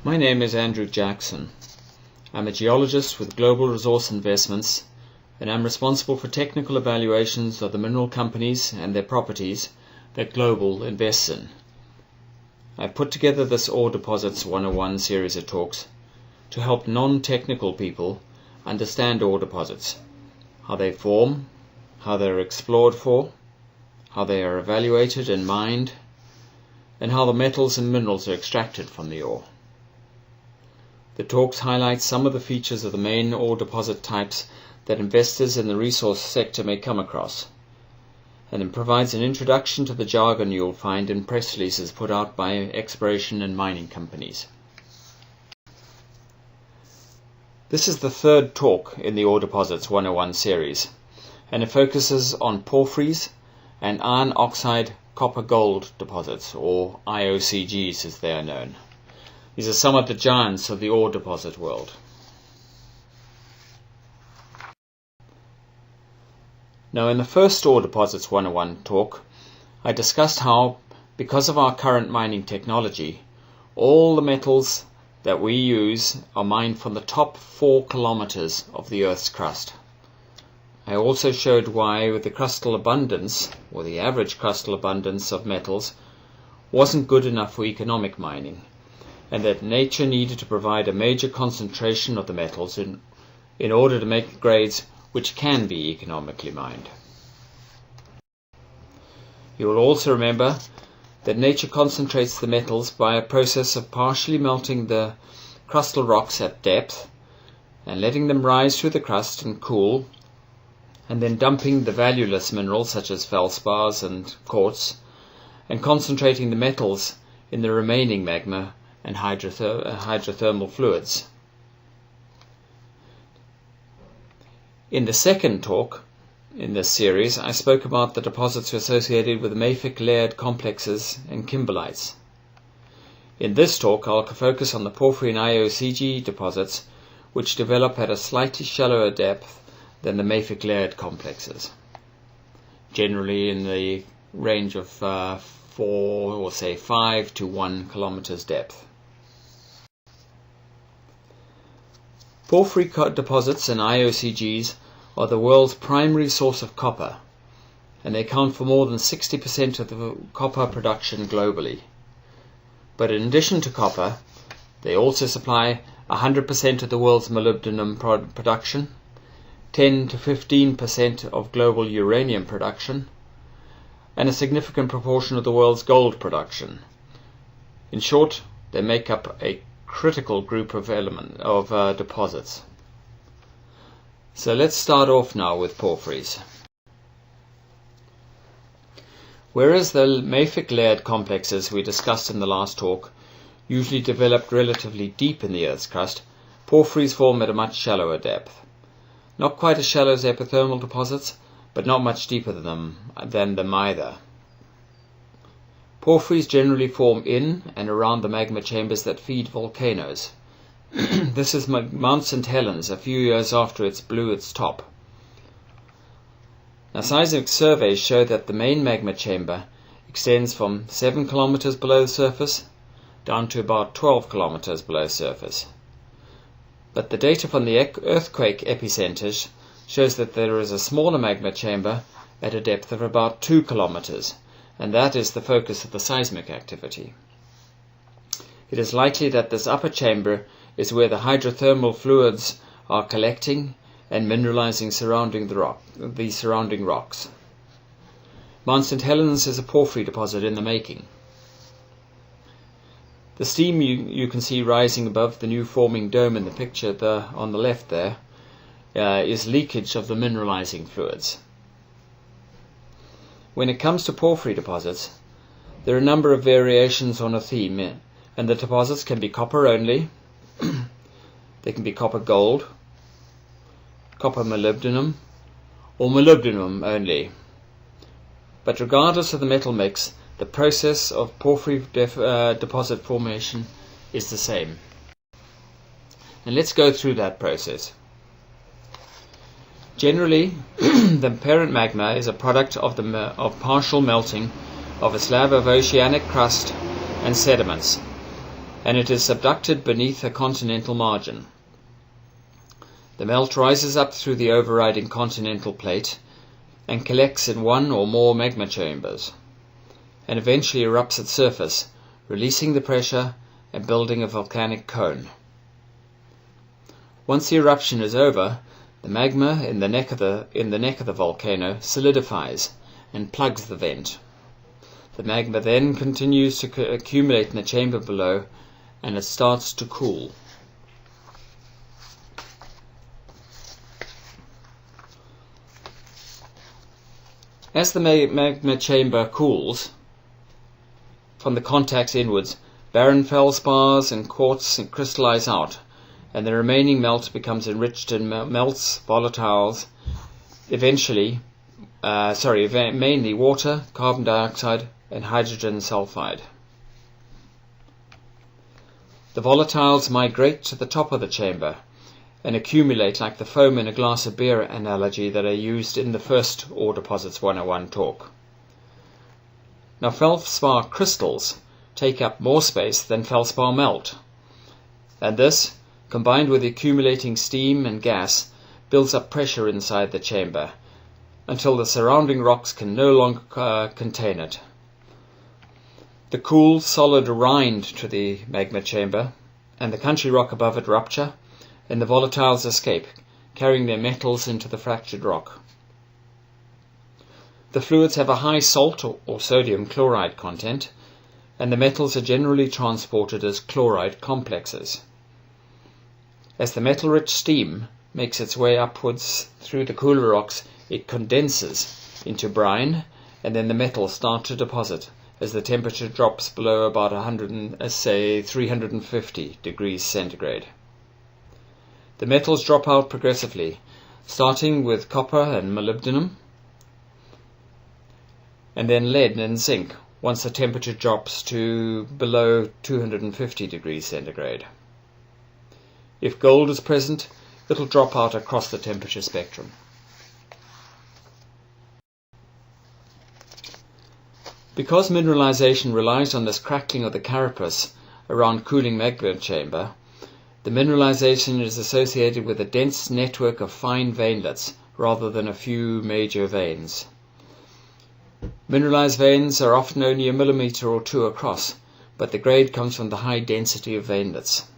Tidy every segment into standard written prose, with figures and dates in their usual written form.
My name is Andrew Jackson. I'm a geologist with Global Resource Investments, and I'm responsible for technical evaluations of the mineral companies and their properties that Global invests in. I've put together this Ore Deposits 101 series of talks to help non-technical people understand ore deposits, how they form, how they are explored for, how they are evaluated and mined, and how the metals and minerals are extracted from the ore. The talks highlight some of the features of the main ore deposit types that investors in the resource sector may come across, and it provides an introduction to the jargon you'll find in press releases put out by exploration and mining companies. This is the third talk in the Ore Deposits 101 series, and it focuses on porphyries and iron oxide copper-gold deposits, or IOCGs as they are known. These are some of the giants of the ore deposit world. Now, in the first Ore Deposits 101 talk, I discussed how, because of our current mining technology, all the metals that we use are mined from the top 4 kilometers of the Earth's crust. I also showed why the crustal abundance, or the average crustal abundance of metals, wasn't good enough for economic mining, and that nature needed to provide a major concentration of the metals in order to make grades which can be economically mined. You will also remember that nature concentrates the metals by a process of partially melting the crustal rocks at depth and letting them rise through the crust and cool, and then dumping the valueless minerals such as feldspars and quartz, and concentrating the metals in the remaining magma and hydrothermal fluids. In the second talk in this series, I spoke about the deposits associated with mafic layered complexes and kimberlites. In this talk, I'll focus on the porphyry and IOCG deposits, which develop at a slightly shallower depth than the mafic layered complexes, generally in the range of 4 or say 5 to 1 kilometers depth. Porphyry deposits and IOCGs are the world's primary source of copper, and they account for more than 60% of the copper production globally. But in addition to copper, they also supply 100% of the world's molybdenum production, 10 to 15% of global uranium production, and a significant proportion of the world's gold production. In short, they make up a critical group of deposits. So let's start off now with porphyries. Whereas the mafic layered complexes we discussed in the last talk usually developed relatively deep in the Earth's crust, porphyries form at a much shallower depth. Not quite as shallow as epithermal deposits, but not much deeper than them either. Porphyries generally form in and around the magma chambers that feed volcanoes. This is Mount St. Helens a few years after it blew its top. Now, seismic surveys show that the main magma chamber extends from 7 kilometers below the surface down to about 12 kilometers below surface. But the data from the earthquake epicenters shows that there is a smaller magma chamber at a depth of about 2 kilometers, and that is the focus of the seismic activity. It is likely that this upper chamber is where the hydrothermal fluids are collecting and mineralizing the surrounding rocks. Mount St. Helens is a porphyry deposit in the making. The steam you can see rising above the new forming dome in the picture on the left there is leakage of the mineralizing fluids. When it comes to porphyry deposits, there are a number of variations on a theme, and the deposits can be copper only, they can be copper gold, copper molybdenum, or molybdenum only. But regardless of the metal mix, the process of porphyry deposit formation is the same. And let's go through that process. Generally, the parent magma is a product of partial melting of a slab of oceanic crust and sediments, and it is subducted beneath a continental margin. The melt rises up through the overriding continental plate and collects in one or more magma chambers, and eventually erupts its surface, releasing the pressure and building a volcanic cone. Once the eruption is over, the magma in the neck of the volcano solidifies and plugs the vent. The magma then continues to accumulate in the chamber below, and it starts to cool. As the magma chamber cools, from the contacts inwards, barren feldspars and quartz crystallize out, and the remaining melt becomes enriched in melts, volatiles, mainly water, carbon dioxide, and hydrogen sulfide. The volatiles migrate to the top of the chamber and accumulate like the foam in a glass of beer analogy that I used in the first Ore Deposits 101 talk. Now, feldspar crystals take up more space than feldspar melt, and this, combined with the accumulating steam and gas, builds up pressure inside the chamber until the surrounding rocks can no longer contain it. The cool, solid rind to the magma chamber and the country rock above it rupture, and the volatiles escape, carrying their metals into the fractured rock. The fluids have a high salt or sodium chloride content, and the metals are generally transported as chloride complexes. As the metal-rich steam makes its way upwards through the cooler rocks, it condenses into brine, and then the metals start to deposit as the temperature drops below about 350 degrees centigrade. The metals drop out progressively, starting with copper and molybdenum, and then lead and zinc once the temperature drops to below 250 degrees centigrade. If gold is present, it will drop out across the temperature spectrum. Because mineralization relies on this crackling of the carapace around cooling magma chamber, the mineralization is associated with a dense network of fine veinlets rather than a few major veins. Mineralized veins are often only a millimeter or two across, but the grade comes from the high density of veinlets.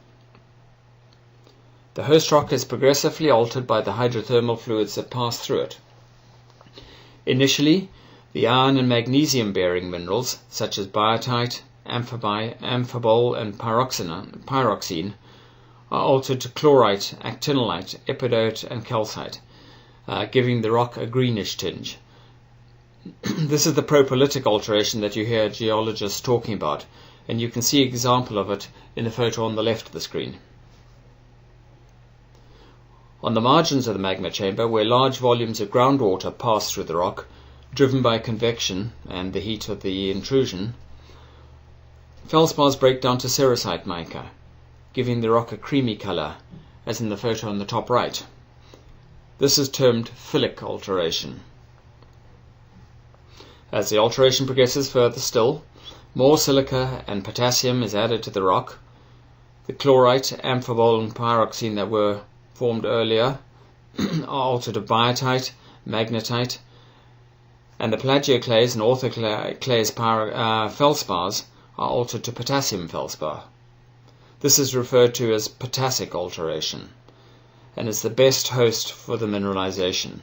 The host rock is progressively altered by the hydrothermal fluids that pass through it. Initially, the iron and magnesium-bearing minerals, such as biotite, amphibole, and pyroxene, are altered to chlorite, actinolite, epidote, and calcite, giving the rock a greenish tinge. This is the proprolitic alteration that you hear geologists talking about, and you can see an example of it in the photo on the left of the screen. On the margins of the magma chamber, where large volumes of groundwater pass through the rock, driven by convection and the heat of the intrusion, feldspars break down to cerussite mica, giving the rock a creamy color, as in the photo on the top right. This is termed phyllic alteration. As the alteration progresses further still, more silica and potassium is added to the rock. The chlorite, amphibole, and pyroxene that were formed earlier are altered to biotite, magnetite, and the plagioclase and orthoclase feldspars are altered to potassium feldspar. This is referred to as potassic alteration, and is the best host for the mineralization.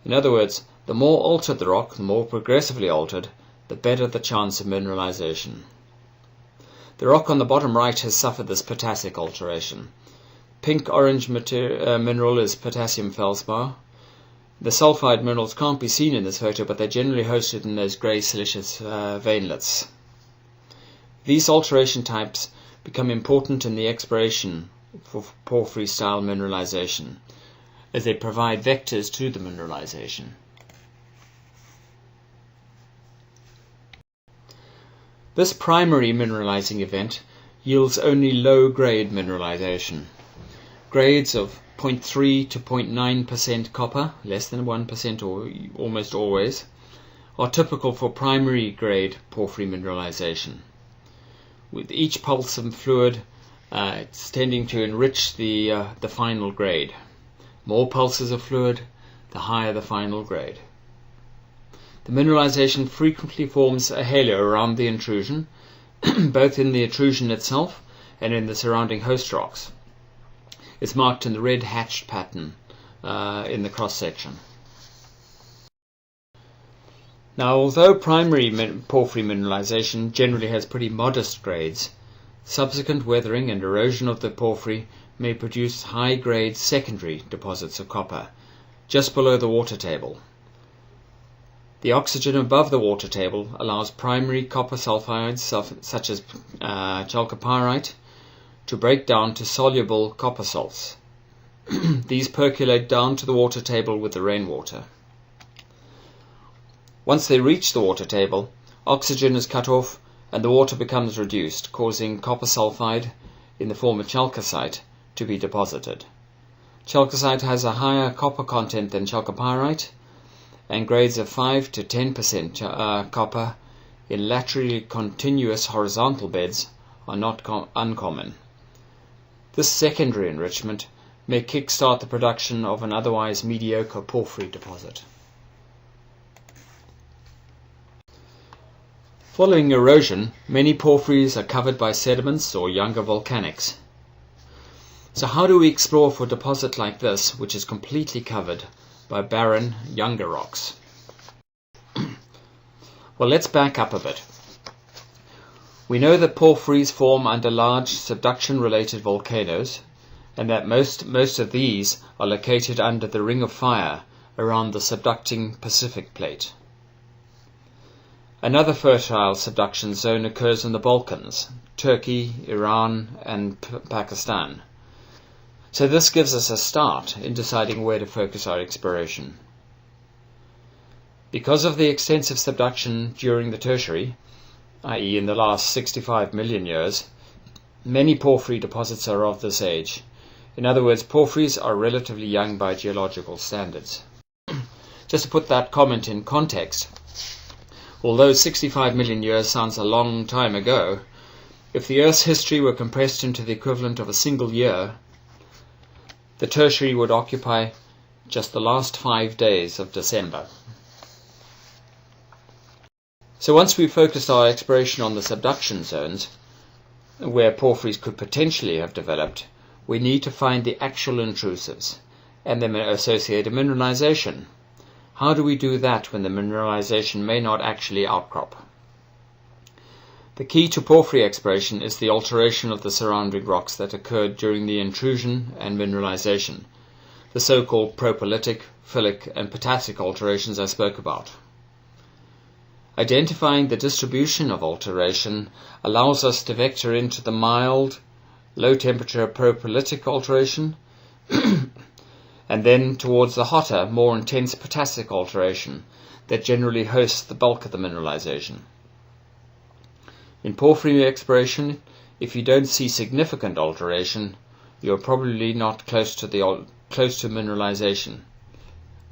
In other words, the more altered the rock, the more progressively altered, the better the chance of mineralization. The rock on the bottom right has suffered this potassic alteration. Pink-orange mineral is potassium feldspar. The sulfide minerals can't be seen in this photo, but they're generally hosted in those grey siliceous veinlets. These alteration types become important in the exploration for porphyry-style mineralization, as they provide vectors to the mineralization. This primary mineralizing event yields only low-grade mineralization. Grades of 0.3 to 0.9% copper, less than 1% or almost always, are typical for primary grade porphyry mineralization. with each pulse of fluid it's tending to enrich the final grade. More pulses of fluid, the higher the final grade. The mineralization frequently forms a halo around the intrusion, both in the intrusion itself and in the surrounding host rocks. It's marked in the red hatched pattern in the cross-section. Now, although primary porphyry mineralization generally has pretty modest grades, subsequent weathering and erosion of the porphyry may produce high-grade secondary deposits of copper, just below the water table. The oxygen above the water table allows primary copper sulfides, such as chalcopyrite, to break down to soluble copper salts. These percolate down to the water table with the rainwater. Once they reach the water table, oxygen is cut off and the water becomes reduced, causing copper sulfide in the form of chalcocite to be deposited. Chalcocite has a higher copper content than chalcopyrite, and grades of 5 to 10% copper in laterally continuous horizontal beds are not uncommon. This secondary enrichment may kickstart the production of an otherwise mediocre porphyry deposit. Following erosion, many porphyries are covered by sediments or younger volcanics. So how do we explore for a deposit like this, which is completely covered by barren, younger rocks? Well, let's back up a bit. We know that porphyries form under large subduction-related volcanoes, and that most of these are located under the ring of fire around the subducting Pacific plate. Another fertile subduction zone occurs in the Balkans, Turkey, Iran, and Pakistan. So this gives us a start in deciding where to focus our exploration. Because of the extensive subduction during the Tertiary, i.e. in the last 65 million years, many porphyry deposits are of this age. In other words, porphyries are relatively young by geological standards. Just to put that comment in context, although 65 million years sounds a long time ago, if the Earth's history were compressed into the equivalent of a single year, the Tertiary would occupy just the last 5 days of December. So once we've focused our exploration on the subduction zones, where porphyries could potentially have developed, we need to find the actual intrusives and their associated mineralization. How do we do that when the mineralization may not actually outcrop? The key to porphyry exploration is the alteration of the surrounding rocks that occurred during the intrusion and mineralization, the so-called propylitic, phyllic, and potassic alterations I spoke about. Identifying the distribution of alteration allows us to vector into the mild, low-temperature propylitic alteration and then towards the hotter, more intense potassic alteration that generally hosts the bulk of the mineralization. In porphyry exploration, if you don't see significant alteration, you're probably not close to mineralization,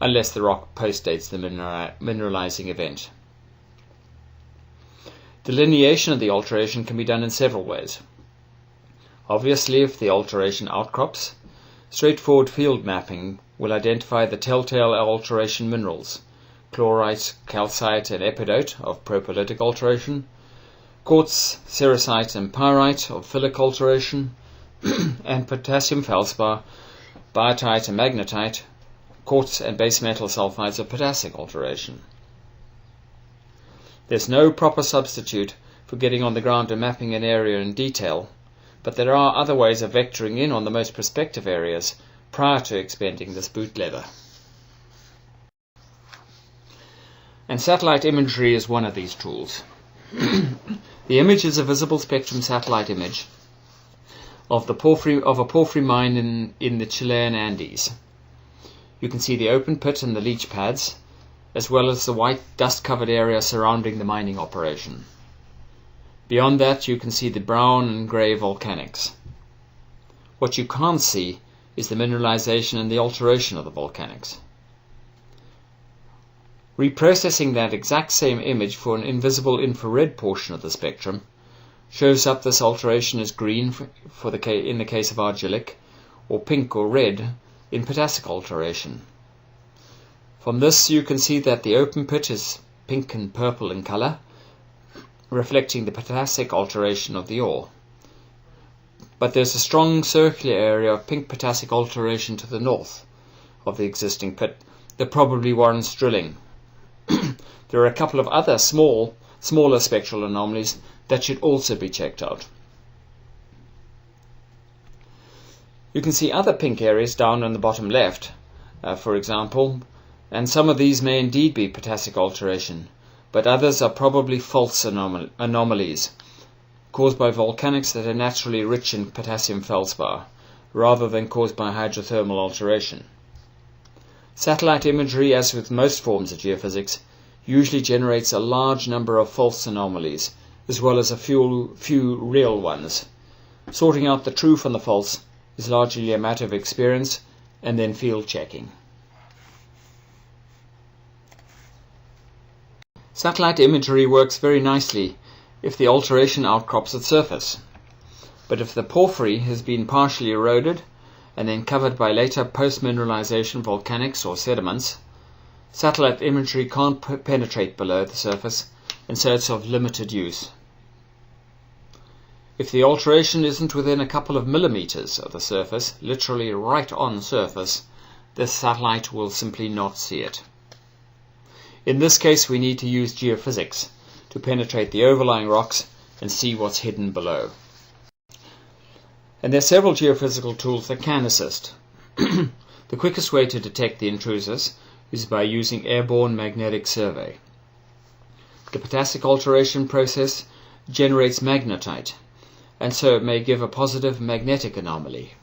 unless the rock postdates the mineralizing event. Delineation of the alteration can be done in several ways. Obviously, if the alteration outcrops, straightforward field mapping will identify the telltale alteration minerals, chlorite, calcite, and epidote of propylitic alteration, quartz, cerussite, and pyrite of phyllic alteration, and potassium feldspar, biotite, and magnetite, quartz and base metal sulfides of potassic alteration. There's no proper substitute for getting on the ground and mapping an area in detail, but there are other ways of vectoring in on the most prospective areas prior to expending this boot lever. And satellite imagery is one of these tools. The image is a visible spectrum satellite image of a porphyry mine in the Chilean Andes. You can see the open pit and the leach pads, as well as the white dust-covered area surrounding the mining operation. Beyond that, you can see the brown and grey volcanics. What you can't see is the mineralization and the alteration of the volcanics. Reprocessing that exact same image for an invisible infrared portion of the spectrum shows up this alteration as green in the case of argillic, or pink or red in potassic alteration. From this you can see that the open pit is pink and purple in colour, reflecting the potassic alteration of the ore. But there's a strong circular area of pink potassic alteration to the north of the existing pit that probably warrants drilling. There are a couple of other smaller spectral anomalies that should also be checked out. You can see other pink areas down on the bottom left, for example, and some of these may indeed be potassic alteration, but others are probably false anomalies caused by volcanics that are naturally rich in potassium feldspar, rather than caused by hydrothermal alteration. Satellite imagery, as with most forms of geophysics, usually generates a large number of false anomalies, as well as a few real ones. Sorting out the true from the false is largely a matter of experience and then field checking. Satellite imagery works very nicely if the alteration outcrops at surface, but if the porphyry has been partially eroded and then covered by later post-mineralization volcanics or sediments, satellite imagery can't penetrate below the surface, and so it's of limited use. If the alteration isn't within a couple of millimeters of the surface, literally right on surface, the satellite will simply not see it. In this case, we need to use geophysics to penetrate the overlying rocks and see what's hidden below. And there are several geophysical tools that can assist. The quickest way to detect the intruders is by using airborne magnetic survey. The potassic alteration process generates magnetite, and so it may give a positive magnetic anomaly.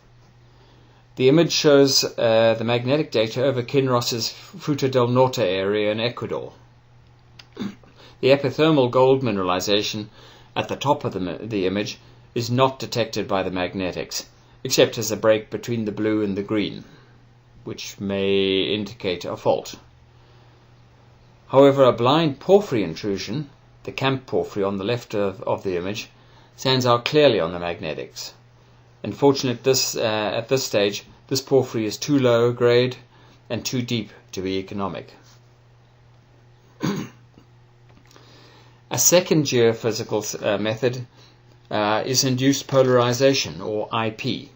The image shows the magnetic data over Kinross's Fruta del Norte area in Ecuador. The epithermal gold mineralization at the top of the image is not detected by the magnetics, except as a break between the blue and the green, which may indicate a fault. However, a blind porphyry intrusion, the camp porphyry on the left of the image, stands out clearly on the magnetics. Unfortunately, at this stage, this porphyry is too low grade and too deep to be economic. A second geophysical method is induced polarization, or IP.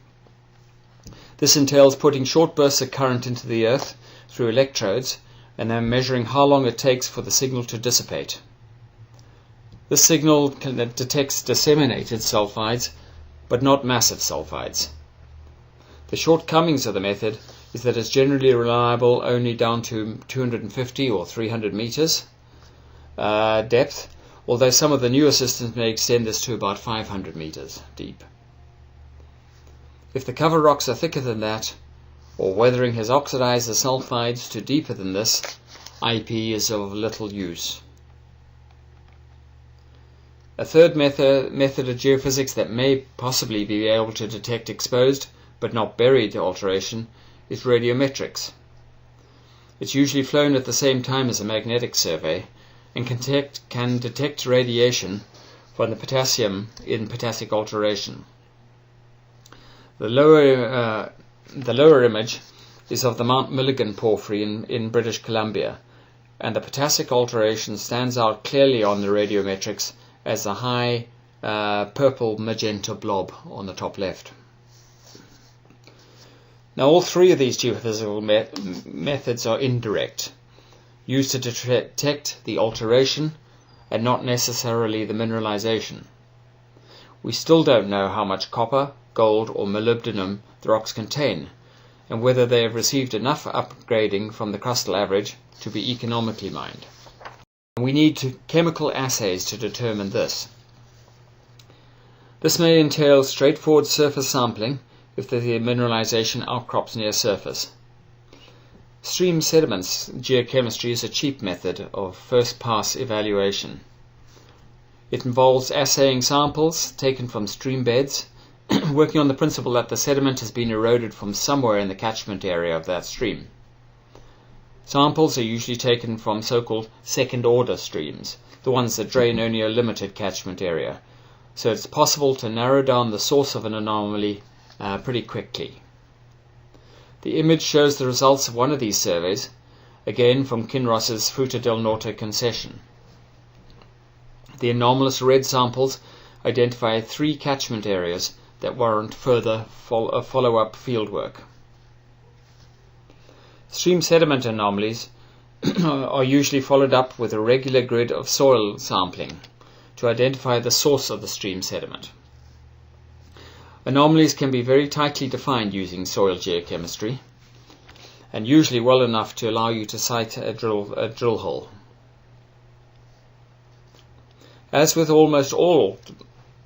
This entails putting short bursts of current into the earth through electrodes and then measuring how long it takes for the signal to dissipate. This signal detects disseminated sulfides, but not massive sulfides. The shortcomings of the method is that it's generally reliable only down to 250 or 300 meters depth, although some of the newer systems may extend this to about 500 meters deep. If the cover rocks are thicker than that, or weathering has oxidized the sulfides to deeper than this, IP is of little use. A third method of geophysics that may possibly be able to detect exposed but not buried alteration is radiometrics. It's usually flown at the same time as a magnetic survey and can detect radiation from the potassium in potassic alteration. The lower image is of the Mount Milligan porphyry in British Columbia, and the potassic alteration stands out clearly on the radiometrics as a high purple magenta blob on the top left. Now, all three of these geophysical methods are indirect, used to detect the alteration and not necessarily the mineralization. We still don't know how much copper, gold or molybdenum the rocks contain, and whether they have received enough upgrading from the crustal average to be economically mined. We need chemical assays to determine this. This may entail straightforward surface sampling if the mineralization outcrops near surface. Stream sediments geochemistry is a cheap method of first-pass evaluation. It involves assaying samples taken from stream beds, working on the principle that the sediment has been eroded from somewhere in the catchment area of that stream. Samples are usually taken from so-called second-order streams, the ones that drain only a limited catchment area, so it's possible to narrow down the source of an anomaly pretty quickly. The image shows the results of one of these surveys, again from Kinross's Fruta del Norte concession. The anomalous red samples identify 3 catchment areas that warrant further follow-up fieldwork. Stream sediment anomalies are usually followed up with a regular grid of soil sampling to identify the source of the stream sediment. Anomalies can be very tightly defined using soil geochemistry, and usually well enough to allow you to site a drill hole. As with almost all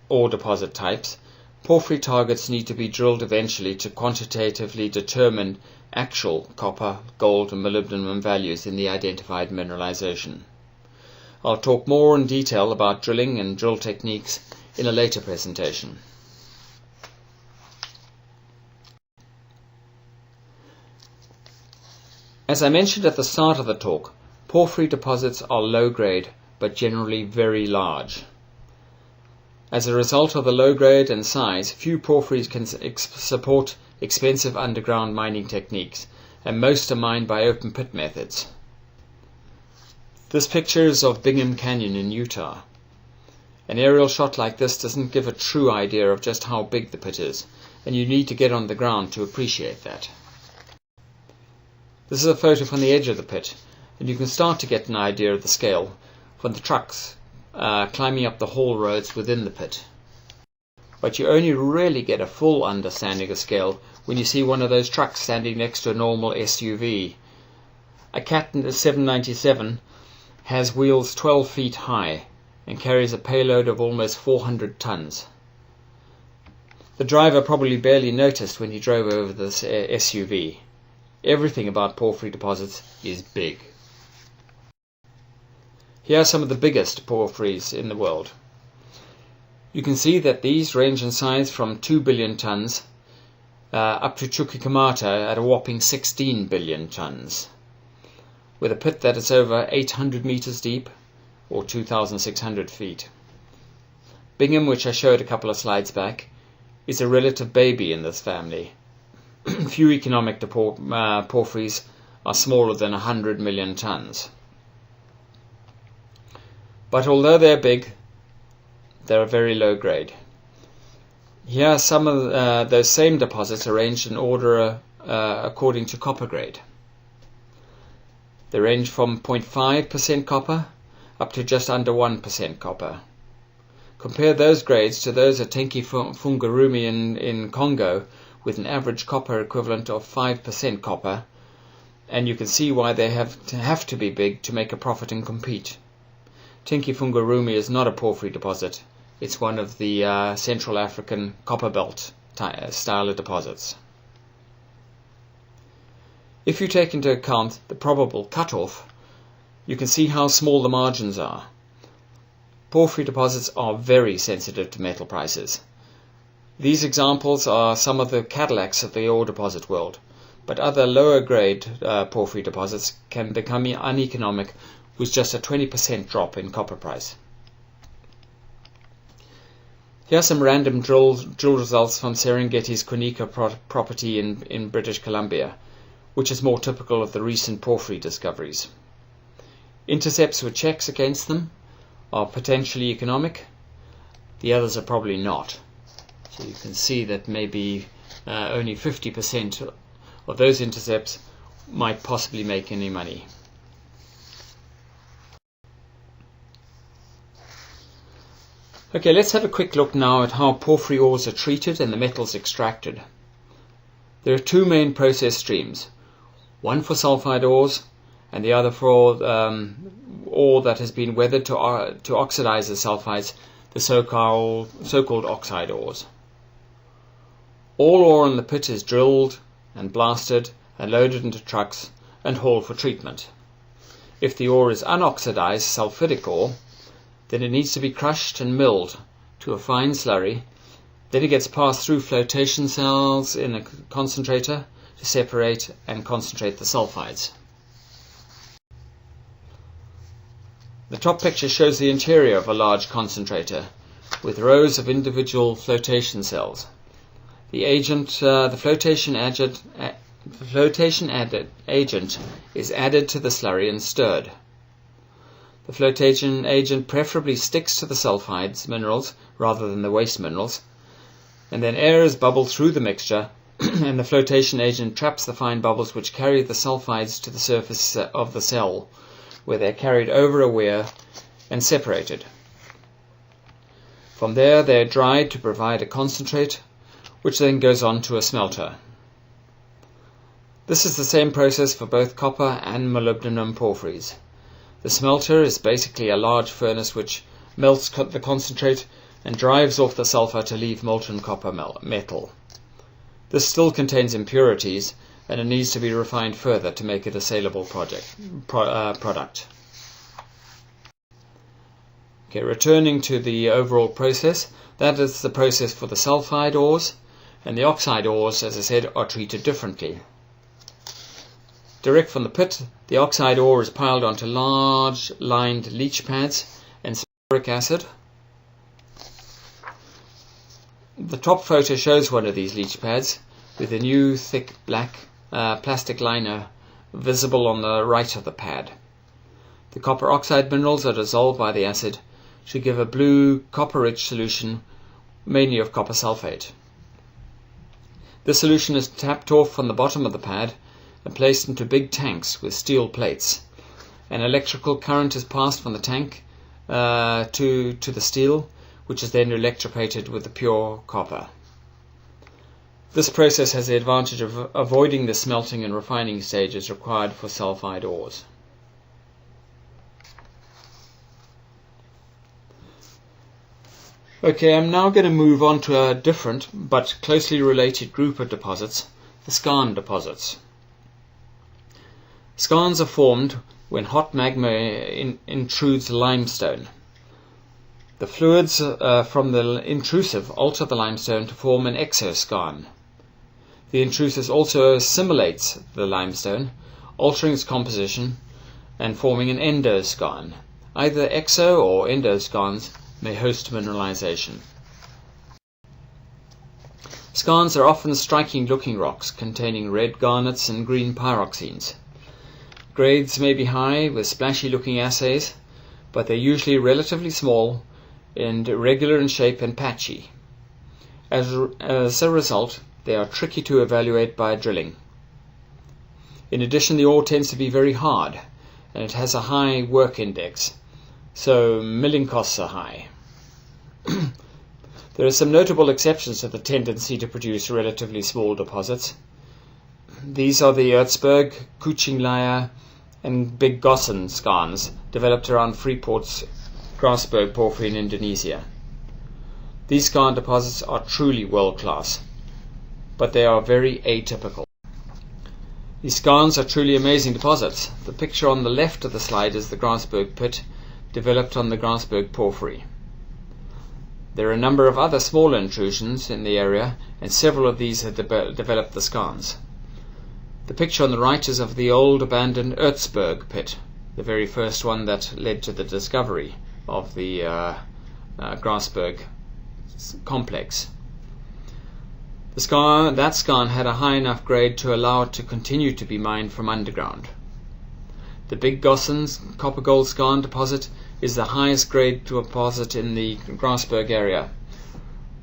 ore deposit types, porphyry targets need to be drilled eventually to quantitatively determine actual copper, gold and molybdenum values in the identified mineralization. I'll talk more in detail about drilling and drill techniques in a later presentation. As I mentioned at the start of the talk, porphyry deposits are low grade but generally very large. As a result of the low grade and size, few porphyries can support expensive underground mining techniques, and most are mined by open pit methods. This picture is of Bingham Canyon in Utah. An aerial shot like this doesn't give a true idea of just how big the pit is, and you need to get on the ground to appreciate that. This is a photo from the edge of the pit, and you can start to get an idea of the scale from the trucks climbing up the haul roads within the pit. But you only really get a full understanding of scale when you see one of those trucks standing next to a normal SUV. A Cat 797 has wheels 12 feet high and carries a payload of almost 400 tons. The driver probably barely noticed when he drove over this SUV. Everything about porphyry deposits is big. Here are some of the biggest porphyries in the world. You can see that these range in size from 2 billion tons up to Chuquicamata at a whopping 16 billion tons, with a pit that is over 800 meters deep or 2,600 feet. Bingham, which I showed a couple of slides back, is a relative baby in this family. Few economic porphyries are smaller than 100 million tons. But although they're big, they're very low grade. Here are some of those same deposits arranged in order according to copper grade. They range from 0.5% copper up to just under 1% copper. Compare those grades to those at Tenke Fungurume in Congo, with an average copper equivalent of 5% copper, and you can see why they have to be big to make a profit and compete. Tenke Fungurume is not a porphyry deposit. It's one of the Central African copper belt style of deposits. If you take into account the probable cutoff, you can see how small the margins are. Porphyry deposits are very sensitive to metal prices. These examples are some of the Cadillacs of the ore deposit world, but other lower grade porphyry deposits can become uneconomic with just a 20% drop in copper price. Here are some random drill results from Serengeti's Konika property in British Columbia, which is more typical of the recent porphyry discoveries. Intercepts with checks against them are potentially economic. The others are probably not. So you can see that maybe only 50% of those intercepts might possibly make any money. Okay, let's have a quick look now at how porphyry ores are treated and the metals extracted. There are two main process streams, one for sulfide ores and the other for ore that has been weathered to oxidize the sulfides, the so-called oxide ores. All ore in the pit is drilled and blasted and loaded into trucks and hauled for treatment. If the ore is unoxidized sulfidic ore, then it needs to be crushed and milled to a fine slurry. Then it gets passed through flotation cells in a concentrator to separate and concentrate the sulfides. The top picture shows the interior of a large concentrator, with rows of individual flotation cells. The flotation agent is added to the slurry and stirred. The flotation agent preferably sticks to the sulfides minerals rather than the waste minerals, and then air is bubbled through the mixture and the flotation agent traps the fine bubbles which carry the sulfides to the surface of the cell, where they are carried over a weir and separated. From there they are dried to provide a concentrate, which then goes on to a smelter. This is the same process for both copper and molybdenum porphyries. The smelter is basically a large furnace which melts the concentrate and drives off the sulfur to leave molten copper metal. This still contains impurities, and it needs to be refined further to make it a saleable product. Okay, returning to the overall process, that is the process for the sulfide ores, and the oxide ores, as I said, are treated differently. Direct from the pit, the oxide ore is piled onto large lined leach pads and sulfuric acid. The top photo shows one of these leach pads with a new thick black plastic liner visible on the right of the pad. The copper oxide minerals are dissolved by the acid to give a blue copper-rich solution, mainly of copper sulfate. This solution is tapped off from the bottom of the pad and placed into big tanks with steel plates. An electrical current is passed from the tank to the steel, which is then electroplated with the pure copper. This process has the advantage of avoiding the smelting and refining stages required for sulfide ores. Okay, I'm now going to move on to a different but closely related group of deposits, the skarn deposits. Skarns are formed when hot magma intrudes limestone. The fluids from the intrusive alter the limestone to form an exoskarn. The intrusive also assimilates the limestone, altering its composition and forming an endoskarn. Either exo or endoskarns may host mineralization. Skarns are often striking-looking rocks containing red garnets and green pyroxenes. Grades may be high with splashy-looking assays, but they're usually relatively small and irregular in shape and patchy. As a result, they are tricky to evaluate by drilling. In addition, the ore tends to be very hard, and it has a high work index, so milling costs are high. There are some notable exceptions to the tendency to produce relatively small deposits. These are the Erzberg, Kucing and Big Gossen skarns, developed around Freeport's Grasberg porphyry in Indonesia. These skarn deposits are truly world-class, but they are very atypical. These skarns are truly amazing deposits. The picture on the left of the slide is the Grasberg pit, developed on the Grasberg porphyry. There are a number of other smaller intrusions in the area, and several of these have developed the skarns. The picture on the right is of the old abandoned Erzberg pit, the very first one that led to the discovery of the Grasberg complex. That skarn had a high enough grade to allow it to continue to be mined from underground. The Big Gossen's copper-gold skarn deposit is the highest grade deposit in the Grasberg area.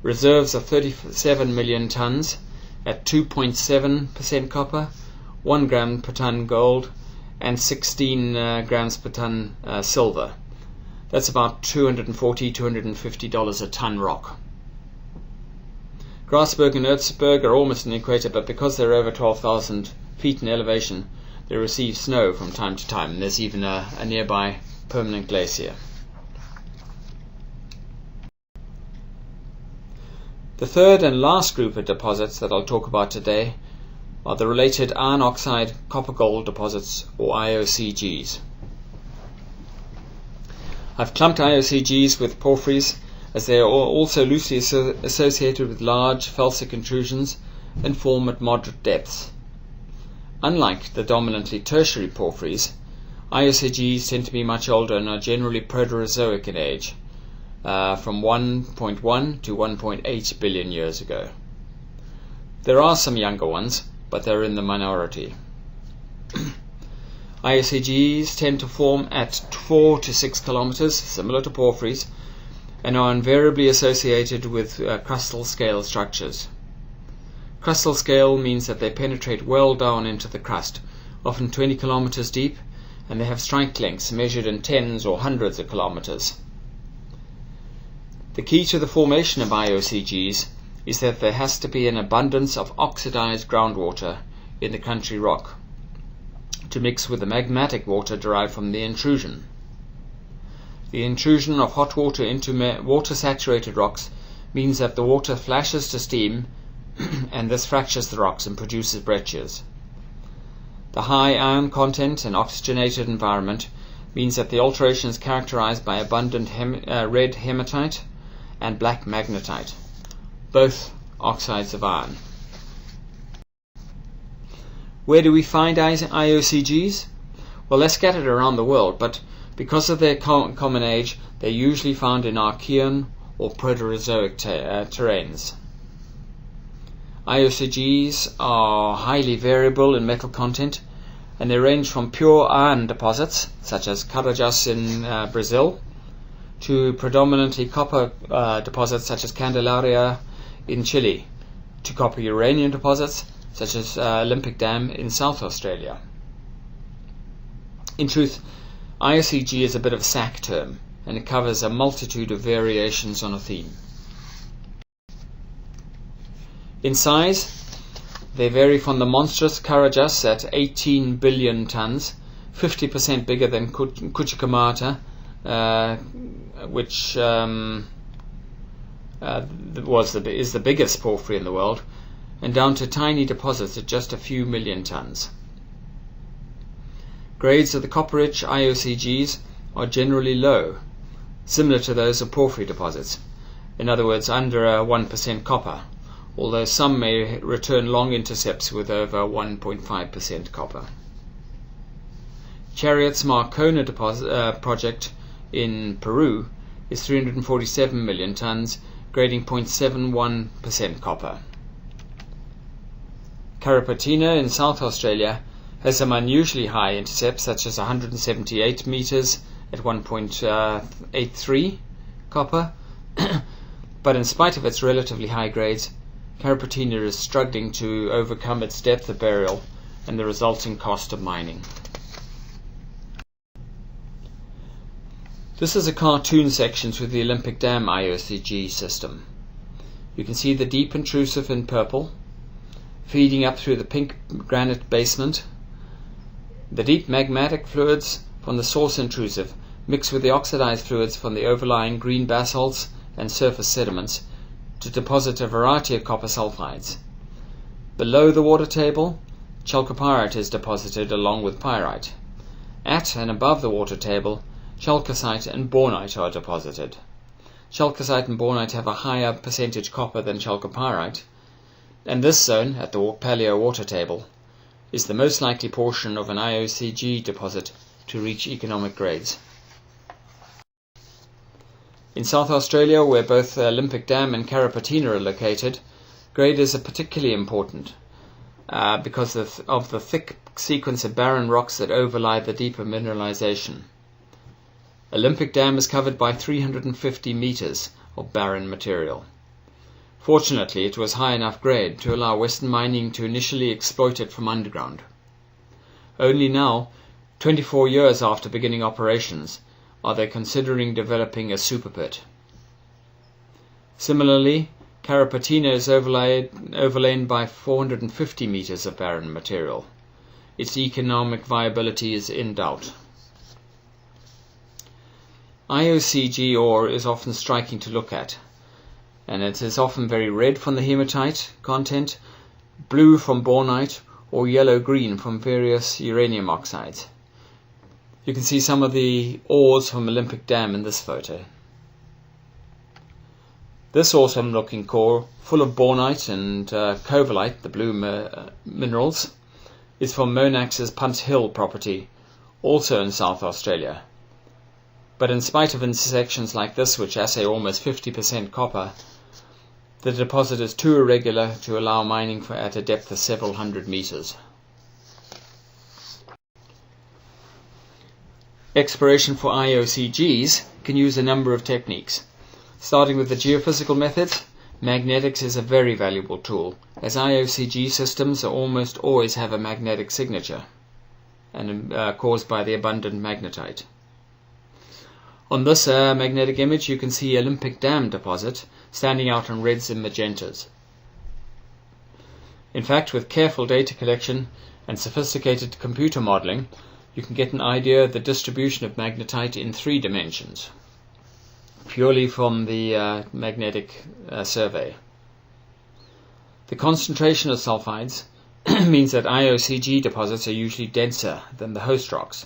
Reserves of 37 million tons at 2.7% copper, 1 gram per ton gold, and 16 grams per ton silver. That's about $240, $250 a ton rock. Grasberg and Erzberg are almost an equator, but because they're over 12,000 feet in elevation, they receive snow from time to time, and there's even a nearby permanent glacier. The third and last group of deposits that I'll talk about today are the related iron oxide copper-gold deposits, or IOCGs. I've clumped IOCGs with porphyries as they are also loosely associated with large felsic intrusions and form at moderate depths. Unlike the dominantly tertiary porphyries, IOCGs tend to be much older and are generally Proterozoic in age, from 1.1 to 1.8 billion years ago. There are some younger ones, but they're in the minority. IOCGs tend to form at 4 to 6 kilometers, similar to porphyries, and are invariably associated with crustal scale structures. Crustal scale means that they penetrate well down into the crust, often 20 kilometers deep, and they have strike lengths measured in tens or hundreds of kilometers. The key to the formation of IOCGs is that there has to be an abundance of oxidized groundwater in the country rock to mix with the magmatic water derived from the intrusion. The intrusion of hot water into water-saturated rocks means that the water flashes to steam and this fractures the rocks and produces breccias. The high iron content and oxygenated environment means that the alteration is characterized by abundant red hematite and black magnetite, both oxides of iron. Where do we find IOCGs? Well, they're scattered around the world, but because of their common age, they're usually found in Archean or Proterozoic terrains. IOCGs are highly variable in metal content, and they range from pure iron deposits, such as Carajás in Brazil, to predominantly copper deposits, such as Candelaria in Chile, to copper uranium deposits, such as Olympic Dam in South Australia. In truth, IOCG is a bit of a SAC term, and it covers a multitude of variations on a theme. In size, they vary from the monstrous Carajás at 18 billion tons, 50% bigger than Chuquicamata, which is the biggest porphyry in the world, and down to tiny deposits at just a few million tons. Grades of the copper-rich IOCGs are generally low, similar to those of porphyry deposits, in other words under 1% copper, although some may return long intercepts with over 1.5% copper. Chariot's Marcona project in Peru is 347 million tons, grading 0.71% copper. Carrapateena in South Australia has some unusually high intercepts, such as 178 meters at 1.83 copper, but in spite of its relatively high grades, Carrapateena is struggling to overcome its depth of burial and the resulting cost of mining. This is a cartoon section through the Olympic Dam IOCG system. You can see the deep intrusive in purple, feeding up through the pink granite basement. The deep magmatic fluids from the source intrusive mix with the oxidized fluids from the overlying green basalts and surface sediments to deposit a variety of copper sulfides. Below the water table, chalcopyrite is deposited along with pyrite. At and above the water table, chalcocite and bornite are deposited. Chalcocite and bornite have a higher percentage copper than chalcopyrite, and this zone, at the paleo water table, is the most likely portion of an IOCG deposit to reach economic grades. In South Australia, where both Olympic Dam and Carrapateena are located, grade is particularly important because of the thick sequence of barren rocks that overlie the deeper mineralization. Olympic Dam is covered by 350 meters of barren material. Fortunately, it was high enough grade to allow Western mining to initially exploit it from underground. Only now, 24 years after beginning operations, are they considering developing a super pit. Similarly, Carrapateena is overlain by 450 meters of barren material. Its economic viability is in doubt. IOCG ore is often striking to look at, and it is often very red from the hematite content, blue from bornite, or yellow-green from various uranium oxides. You can see some of the ores from Olympic Dam in this photo. This awesome-looking core, full of bornite and covellite, the blue minerals, is from Monax's Punt Hill property, also in South Australia. but in spite of intersections like this, which assay almost 50% copper, the deposit is too irregular to allow mining at a depth of several hundred meters. Exploration for IOCGs can use a number of techniques. Starting with the geophysical methods, magnetics is a very valuable tool, as IOCG systems almost always have a magnetic signature, and caused by the abundant magnetite. On this magnetic image you can see Olympic Dam deposit standing out in reds and magentas. In fact, with careful data collection and sophisticated computer modeling, you can get an idea of the distribution of magnetite in 3 dimensions, purely from the magnetic survey. The concentration of sulfides means that IOCG deposits are usually denser than the host rocks,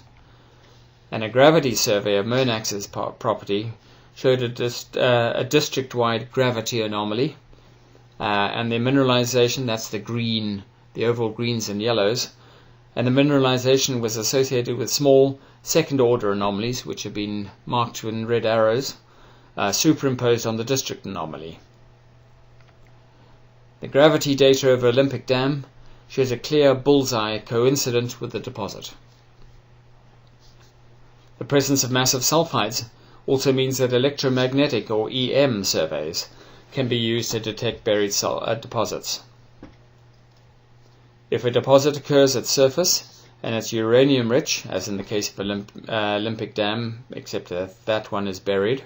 and a gravity survey of Monax's property showed a district-wide gravity anomaly, and the mineralization, that's the oval greens and yellows, and the mineralization was associated with small second-order anomalies, which have been marked with red arrows, superimposed on the district anomaly. The gravity data of Olympic Dam shows a clear bullseye coincident with the deposit. The presence of massive sulfides also means that electromagnetic or EM surveys can be used to detect buried deposits. If a deposit occurs at surface and it's uranium rich, as in the case of Olympic Dam, except that one is buried,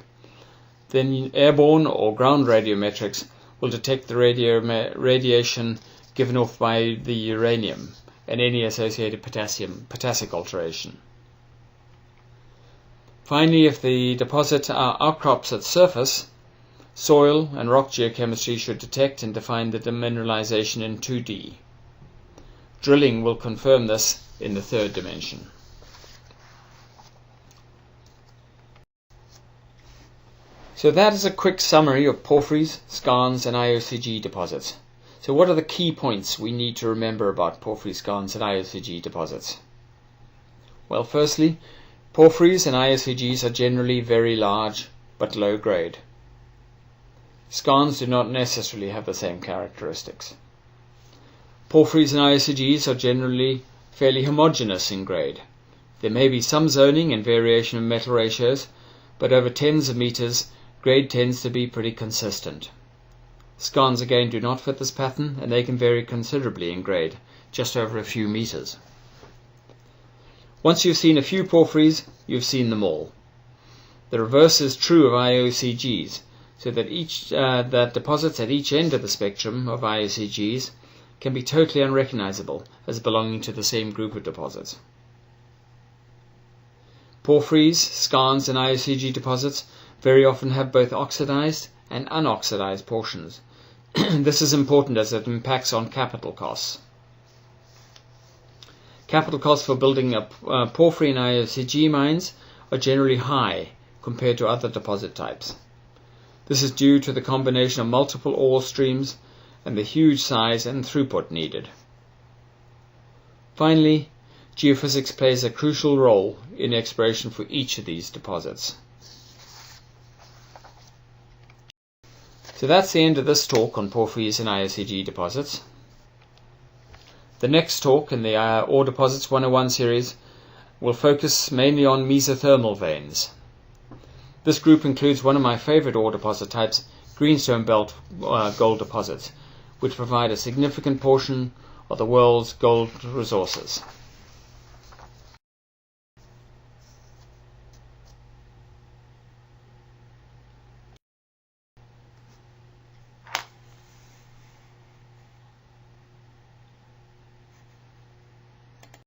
then airborne or ground radiometrics will detect the radiation given off by the uranium and any associated potassic alteration. Finally, if the deposit outcrops at surface, soil and rock geochemistry should detect and define the demineralization in 2D. Drilling will confirm this in the 3rd dimension. So that is a quick summary of porphyries, skarns and IOCG deposits. So what are the key points we need to remember about porphyry, skarns and IOCG deposits? Well, firstly, porphyries and IOCGs are generally very large but low grade. Skarns do not necessarily have the same characteristics. Porphyries and IOCGs are generally fairly homogeneous in grade. There may be some zoning and variation in metal ratios, but over tens of meters, grade tends to be pretty consistent. Skarns again do not fit this pattern, and they can vary considerably in grade, just over a few meters. Once you've seen a few porphyries, you've seen them all. The reverse is true of IOCGs, so that that deposits at each end of the spectrum of IOCGs can be totally unrecognizable as belonging to the same group of deposits. Porphyries, skarns and IOCG deposits very often have both oxidized and unoxidized portions. This is important as it impacts on capital costs. Capital costs for building up porphyry and IOCG mines are generally high compared to other deposit types. This is due to the combination of multiple ore streams and the huge size and throughput needed. Finally, geophysics plays a crucial role in exploration for each of these deposits. So that's the end of this talk on porphyries and IOCG deposits. The next talk in the Ore Deposits 101 series will focus mainly on mesothermal veins. This group includes one of my favorite ore deposit types, greenstone belt gold deposits, which provide a significant portion of the world's gold resources.